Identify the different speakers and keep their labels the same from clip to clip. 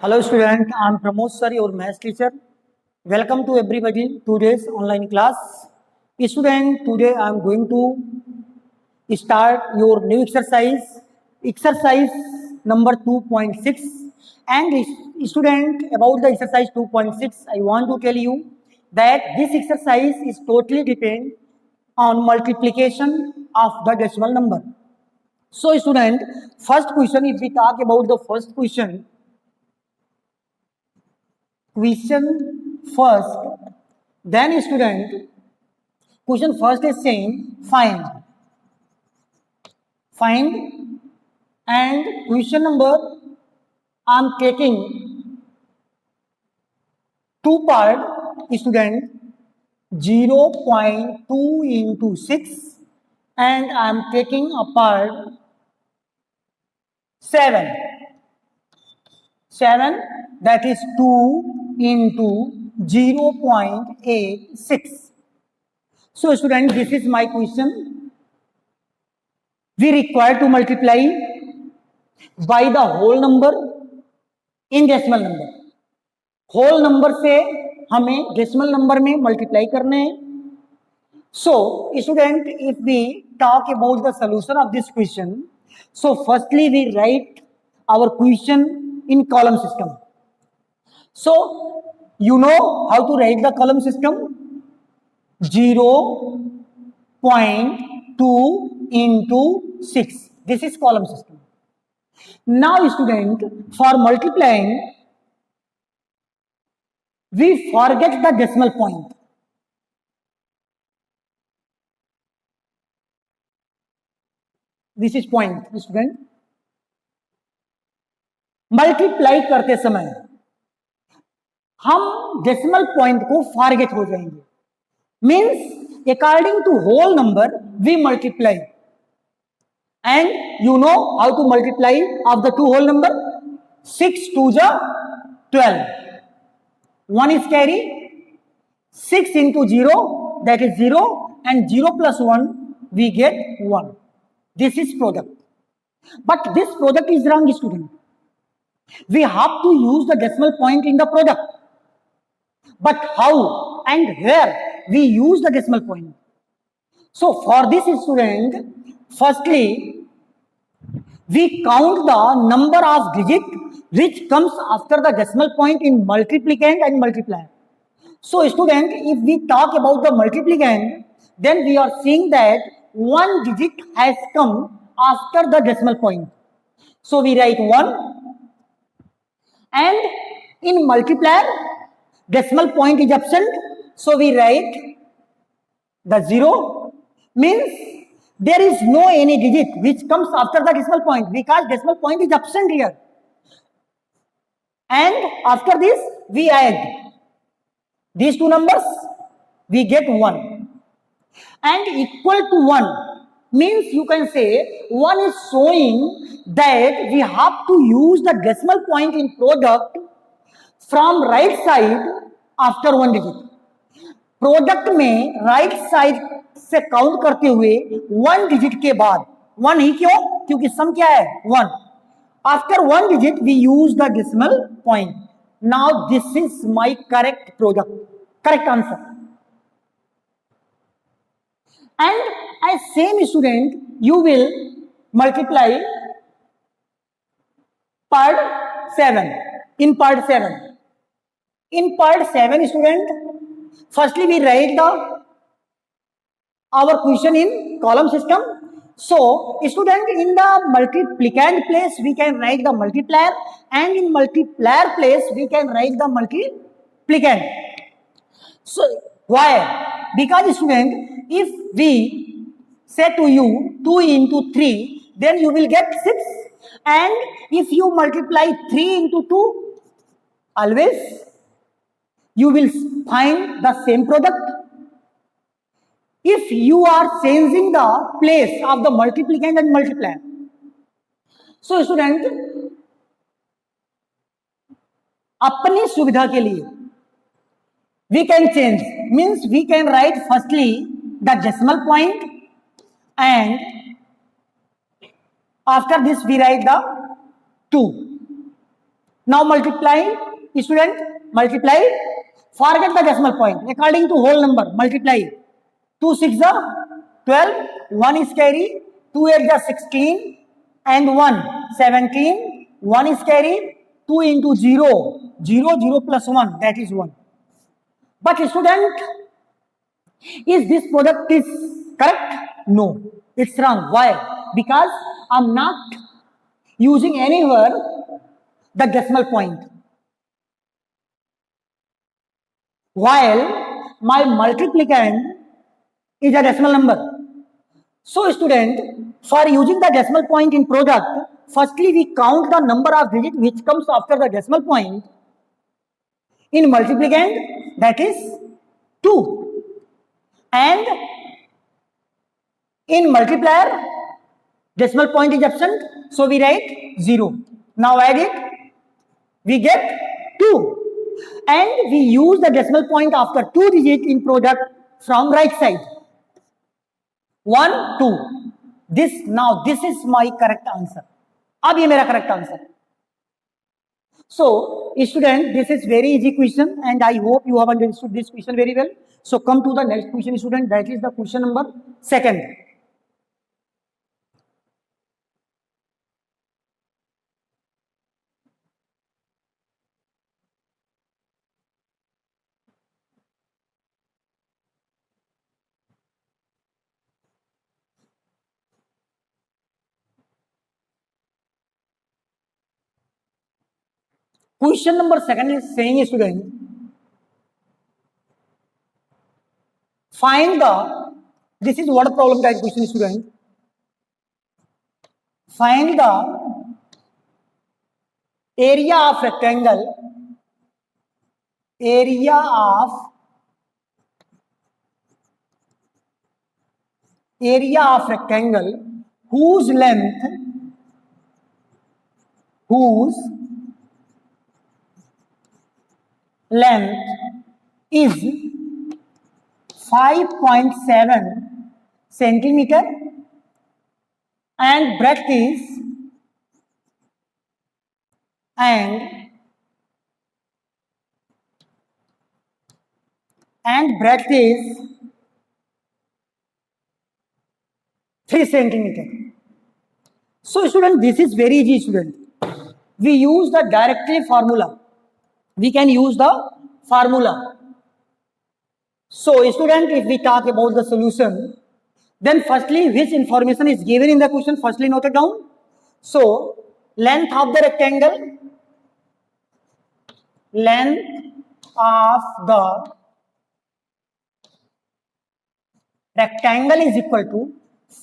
Speaker 1: Hello student, I am Pramod sir, your math teacher. Welcome to everybody today's online class. Student, today I am going to start your new exercise number 2.6. And student, about the exercise 2.6, I want to tell you that this exercise is totally depend on multiplication of the decimal number. So student, first question, if we talk about the first question first, then student, question first is saying find, and question number I'm taking two part, student, 0.2 into 6, and I'm taking a part 7, that is 2 into 0.86. So student, this is my question. We require to multiply by the whole number in decimal number. Whole number से हमें decimal number में multiply करने हैं. So student, if we talk about the solution of this question, so firstly we write our question in column system. So you know how to write the column system? 0.2 into 6. This is column system. Now student, for multiplying, we forget the decimal point. This is point, student. Multiply करते समय हम decimal point को forget हो जाएंगे. Means according to whole number we multiply, and you know how to multiply of the two whole number. 6 2 12, 1 is carry, 6 into 0, that is 0, and 0 plus 1 we get 1. This is product, but this product is wrong, student. We have to use the decimal point in the product, but how and where we use the decimal point? So for this student, firstly we count the number of digit which comes after the decimal point in multiplicand and multiplier. So student, if we talk about the multiplicand, then we are seeing that one digit has come after the decimal point. So we write 1, and in multiplier decimal point is absent, so we write the 0. Means there is no any digit which comes after the decimal point because decimal point is absent here. And after this we add these two numbers, we get 1, and equal to 1 means you can say 1 is showing that we have to use the decimal point in product from right side after one digit. Product में right side से count करते हुए 1 digit के बाद. 1 ही क्यों? क्योंकि सम क्या है? 1. After 1 digit we use the decimal point. Now this is my correct product, correct answer. And as same student, you will multiply part 7. In part 7, student, firstly we write our question in column system. So student, in the multiplicand place we can write the multiplier, and in multiplier place we can write the multiplicand. So why? Because student, if we say to you 2 into 3, then you will get 6, and if you multiply 3 into 2, always you will find the same product. If you are changing the place of the multiplicand and multiplier, so student, अपनी सुविधा के लिए we can change. Means we can write firstly the decimal point, and after this we write the 2. Now multiply, student, multiply. Forget the decimal point. According to whole number, multiply. 2 6 are 12, 1 is carry, 2 8 are 16, and 1 17, 1 is carry, 2 into 0, 0 0 plus 1, that is 1. But student, is this product is correct? No, it's wrong. Why? Because I'm not using anywhere the decimal point, while my multiplicand is a decimal number. So student, for using the decimal point in product, firstly we count the number of digits which comes after the decimal point. In multiplicand, that is 2, and in multiplier, decimal point is absent, so we write 0. Now add it, we get 2, and we use the decimal point after 2 digits in product from right side. 1 2. This is my correct answer. अब ये मेरा correct answer. So student, this is very easy question, and I hope you have understood this question very well. So come to the next question, student. That is the question number 2. Question number 2 is saying, student, find the, this is what problem type question, student. Find the area of rectangle, whose length is 5.7 centimeter and breadth is 3 centimeter. So student, this is very easy, student. We use the directly formula. We can use the formula. So student, if we talk about the solution, then firstly which information is given in the question, firstly note it down. So length of the rectangle is equal to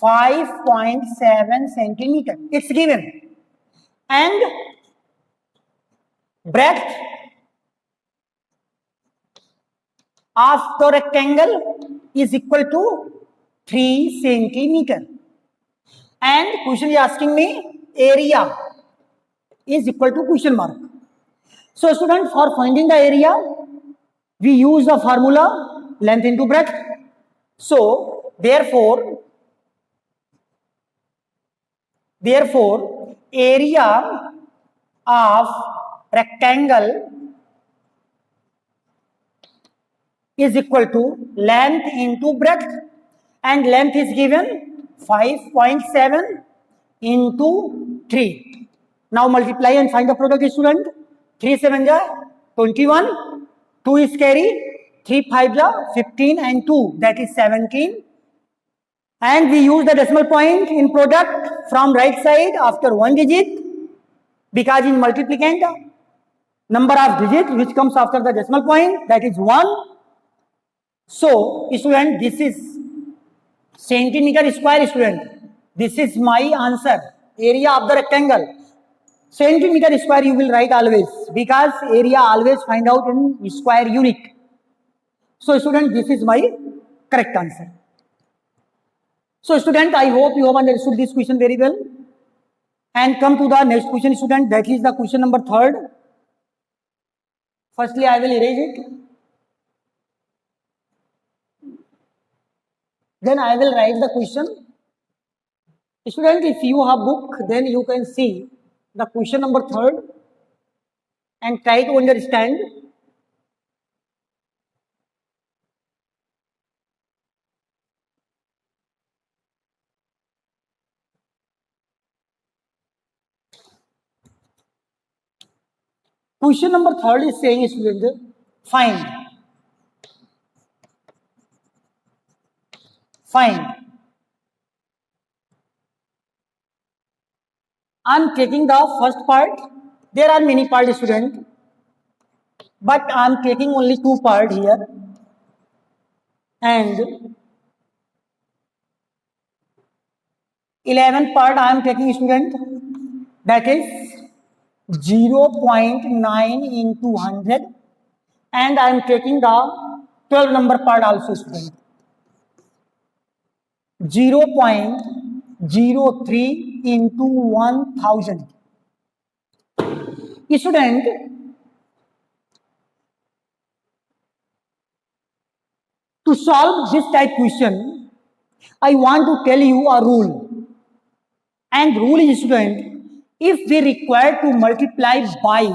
Speaker 1: 5.7 centimeter. It's given. And breadth of the rectangle is equal to 3 centimeter. And question is asking me area is equal to question mark. So student, for finding the area, we use the formula length into breadth. So therefore area of rectangle is equal to length into breadth, and length is given 5.7 into 3. Now multiply and find the product, student. 3 7 ja 21, 2 is carry, 3 5 ja 15, and 2, that is 17. And we use the decimal point in product from right side after 1 digit, because in multiplicand number of digits which comes after the decimal point, that is 1. So student, this is centimeter square, student. This is my answer. Area of the rectangle. Centimeter square you will write always, because area always find out in square unit. So student, this is my correct answer. So student, I hope you have understood this question very well. And come to the next question, student. That is the question number 3. Firstly, I will erase it. Then I will write the question. Student, if you have book, then you can see the question number 3. and try to understand. Question number 3 is saying, student, find I'm taking the first part. There are many parts, student, but I'm taking only 2 parts here. And 11th part I am taking, student, that is 0.9 into 100, and I am taking the 12 number part also, student, 0.03 into 1000. Student, to solve this type question, I want to tell you a rule. And rule is, student, if we require to multiply by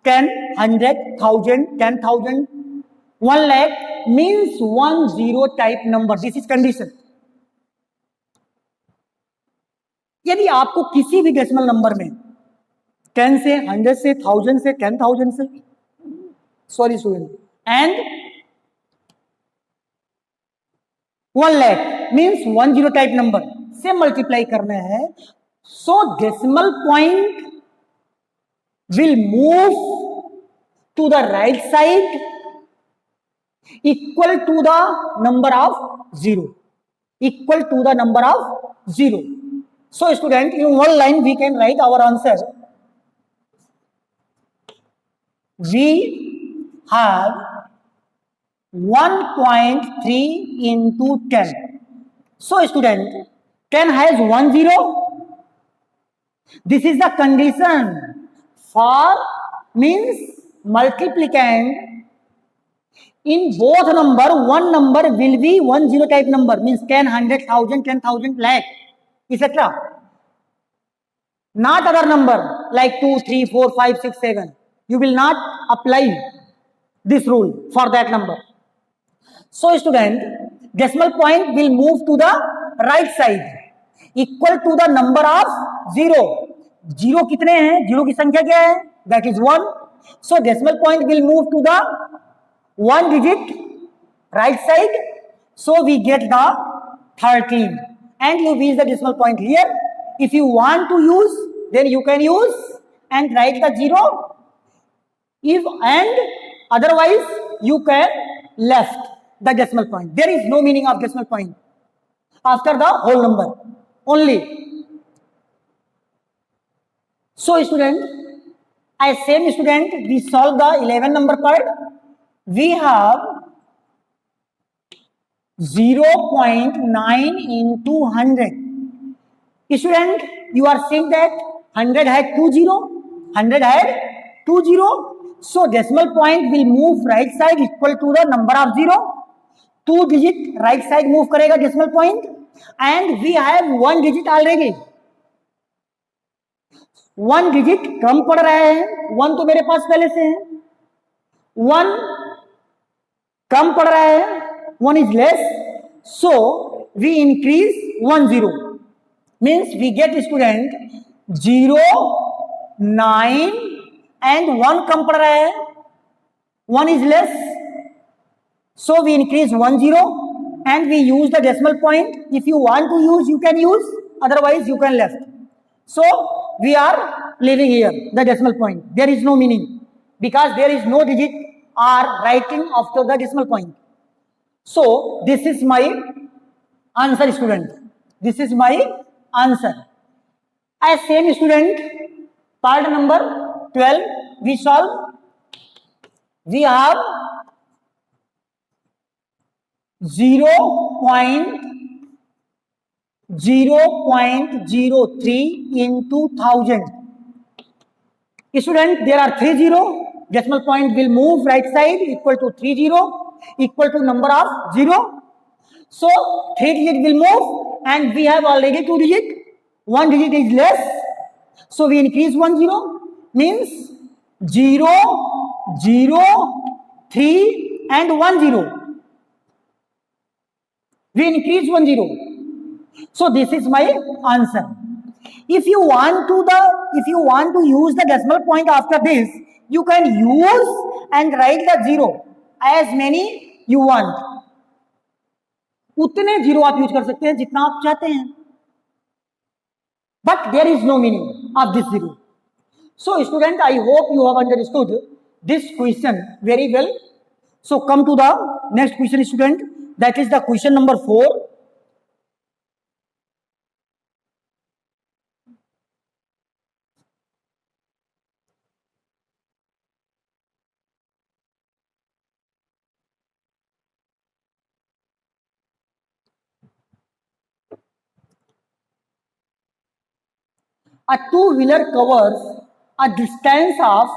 Speaker 1: 10, 100, 1000, 10,000, 1 lakh, means 10 type number. This is condition. यदि आपको किसी भी decimal number में 10 से 100 से 1000 से 10,000 से sorry student and 1 lakh means 10 type number से मल्टीप्लाई करना है, so decimal point will move to the right side equal to the number of 0, equal to the number of 0. So student, in one line we can write our answer. We have 1.3 into 10. So student, 10 has 10. This is the condition for means multiplicand in both number. One number will be 10 type number, means 10, 100, 1000, 10,000, lakh, etc. Not other number like 2, 3, 4, 5, 6, 7. You will not apply this rule for that number. So student, decimal point will move to the right side equal to the number of 0. 0 कितने हैं? 0 की संख्या क्या है? That is 1. So decimal point will move to the 1 digit right side. So we get the 13. And you use the decimal point here. If you want to use, then you can use and write the 0. If and otherwise you can left the decimal point. There is no meaning of decimal point after the whole number only. So student, as same student, we solve the 11 number part. We have 0.9 into 100. Student, you are saying that 100 had 20. 100 had 20. So decimal point will move right side equal to the number of 0. 2 digit right side move करेगा decimal point. And we have 1 digit already. 1 digit कम पड़ रहा है. 1 तो मेरे पास पहले से है. 1 कम पड़ रहा है. 1 is less, so we increase 1 0, means we get student 0, 9 and 1 कम पड़ रहा है. 1 is less, so we increase 1 0 and we use the decimal point. If you want to use, you can use, otherwise you can left. So we are leaving here the decimal point. There is no meaning because there is no digit are writing after the decimal point. So this is my answer, student. This is my answer. As same student, part number 12 we solve. We have 0.03 into 1000. Student, there are 3 0. Decimal point will move right side equal to 30 equal to number of 0. So 3 digit will move and we have already 2 digit. 1 digit is less. So we increase 1 0, means 0, 0, 3 and 1 0. We increase 1 0. So this is my answer. If you want to use the decimal point after this, you can use and write the 0 as many you want. उतने zero आप use कर सकते हैं जितना आप चाहते हैं, but there is no meaning of this zero. So student, I hope you have understood this question very well. So come to the next question, student. That is the question number 4. A two-wheeler covers a distance of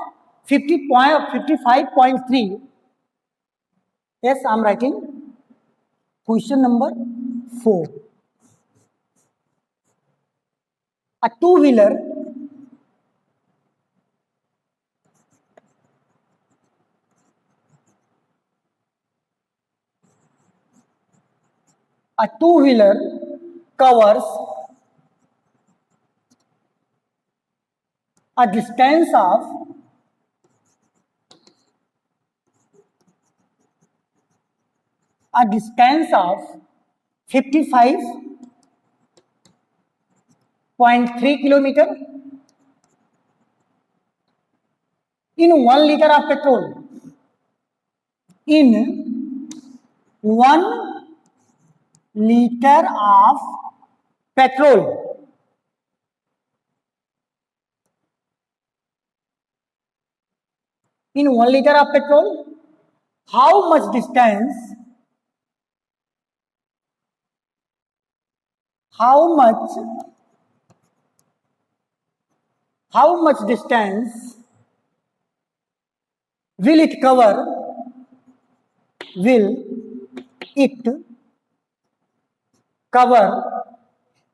Speaker 1: 55.3. Yes, I am writing question number 4. A two-wheeler covers a distance of 55.3 kilometer in 1 liter of petrol. In 1 liter of petrol. In 1 liter of petrol, how much distance will it cover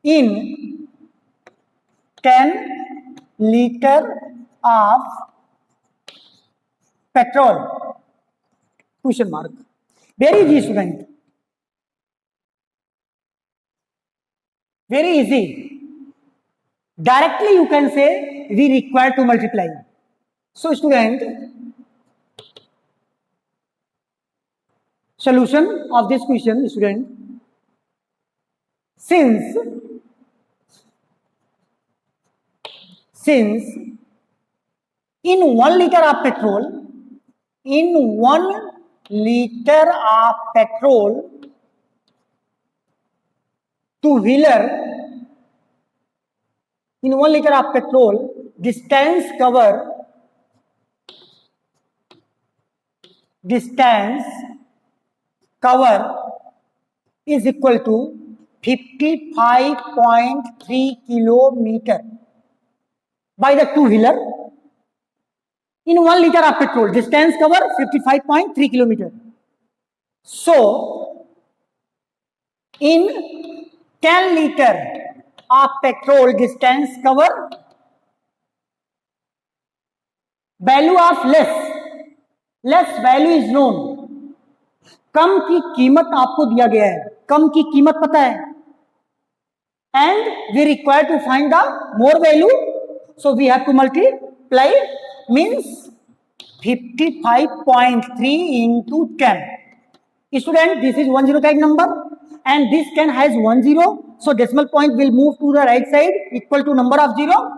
Speaker 1: in 10 liter of petrol? Question mark. Very easy, student. Very easy. Directly you can say we require to multiply. So student, solution of this question, student, since in 1 liter of petrol, two-wheeler, in 1 liter of petrol, distance cover is equal to 55.3 kilometer by the two-wheeler. In 1 liter of petrol, distance cover 55.3 kilometer. So in 10 liter of petrol, distance cover, value of less value is known. कम की कीमत आपको दिया गया है, कम की कीमत पता है, and we require to find the more value, so we have to multiply, means 55.3 into 10. Student, this is 10 type number and this 10 has 10, so decimal point will move to the right side equal to number of 0,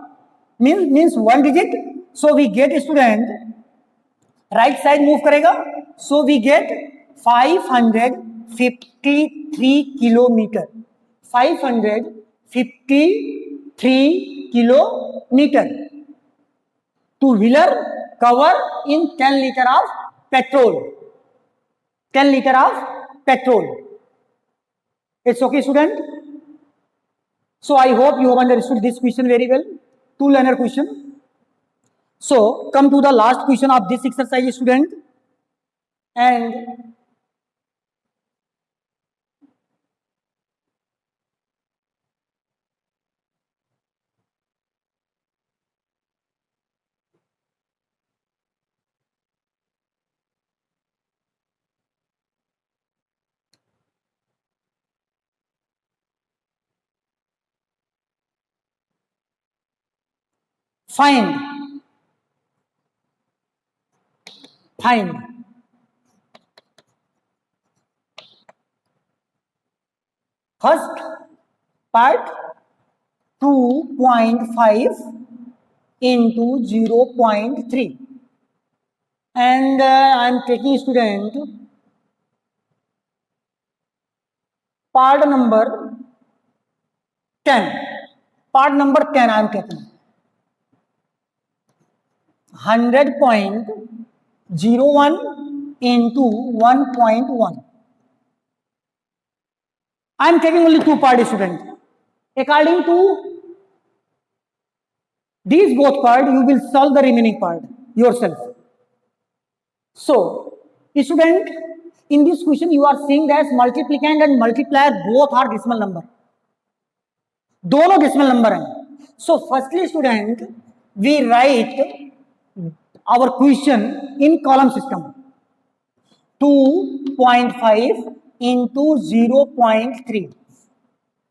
Speaker 1: means 1 digit. So we get, student, right side move karega, so we get 553 kilometer. 553 kilometer. Two-wheeler cover in 10 liter of petrol. 10 liter of petrol. It's okay, student? So I hope you have understood this question very well. Two-liner question. So come to the last question of this exercise, student. And find first part 2.5 into 0.3 and I'm taking student part number 10. Part number 10 I am taking 100.01 into 1.1. I am taking only two parts, student. According to these both parts, you will solve the remaining part yourself. So, student, in this question you are seeing that multiplicand and multiplier both are decimal number. दोनों decimal number हैं. So, firstly, student, we write our question in column system. 2.5 into 0.3.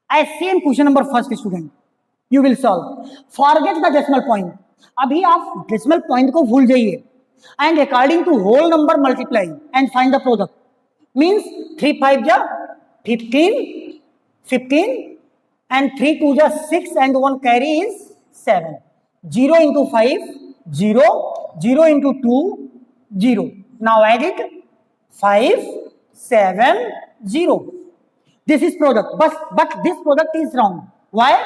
Speaker 1: As same question number first, student. You will solve. Forget the decimal point. अभी आप decimal point को भूल जाइए. And according to whole number multiply and find the product. Means 3 5 ja 15, 15 and 3 2 ja 6 and 1 carry is 7. 0 into 5, 0, 0 into 2, 0. Now add it 5, 7, 0. This is product, but this product is wrong. Why?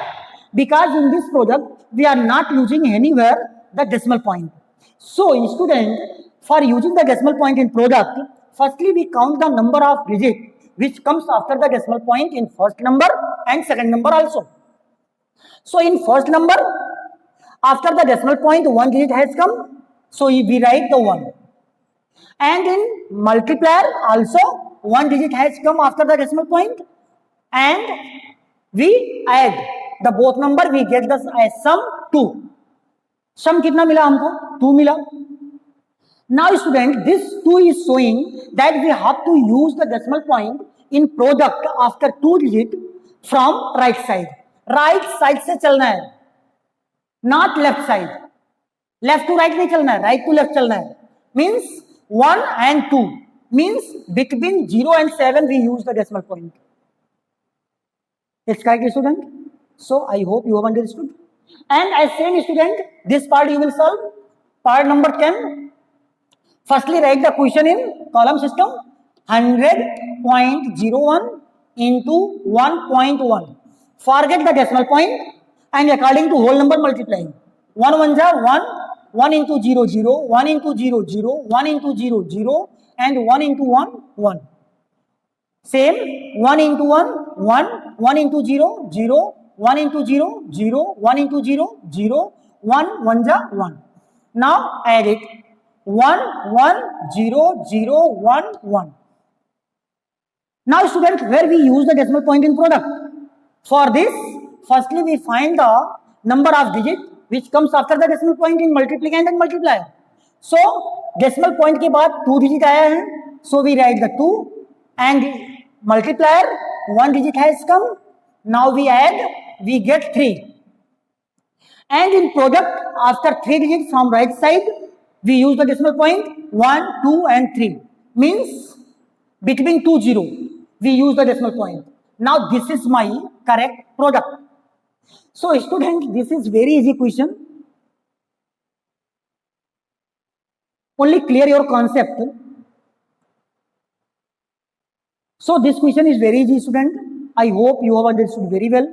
Speaker 1: Because in this product we are not using anywhere the decimal point. So, student, for using the decimal point in product, firstly we count the number of digits which comes after the decimal point in first number and second number also. So, in first number, after the decimal point, one digit has come. So, we write the 1. And in multiplier also, one digit has come after the decimal point. And we add the both number, we get the sum 2. Sum कितना मिला हमको 2 मिला. Now student, this 2 is showing that we have to use the decimal point in product after 2 digit from right side. Right side से चलना है, not left side. Left to right नहीं चलना है, right to left चलना है. Means 1 and 2. Means between 0 and 7 we use the decimal point. It's correct, student? So I hope you have understood. And as same student, this part you will solve. Part number 10. Firstly, write the question in column system. 100.01 into 1.1. Forget the decimal point and according to whole number multiplying. 1 1 ja 1, 1 into 0 0, 1 into 0 0, 1 into 0 0 and 1 into 1 1. Same 1 into 1 1, 1 into 0 0, 1 into 0 0, 1 into 0 0, 1 1 ja 1. Now add it 1 1 0 0 1 1. Now students, where we use the decimal point in product? For this, firstly we find the number of digit which comes after the decimal point in multiplicand and multiplier. So decimal point के बाद 2 digit आया है, so we write the 2 and multiplier 1 digit has come. Now we add, we get 3. And in product, after 3 digits from right side, we use the decimal point 1, 2 and 3. Means between 2 0, we use the decimal point. Now this is my correct product. So student, this is very easy question. Only clear your concept. So this question is very easy, student. I hope you have understood very well.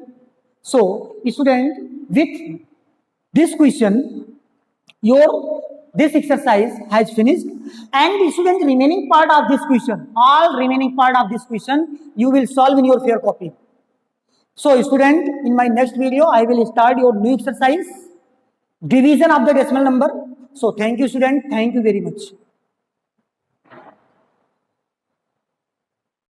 Speaker 1: So student, with this question, this exercise has finished, and student, remaining part of this question, all remaining part of this question, you will solve in your fair copy. So student, in my next video, I will start your new exercise, division of the decimal number. So thank you student, thank you very much.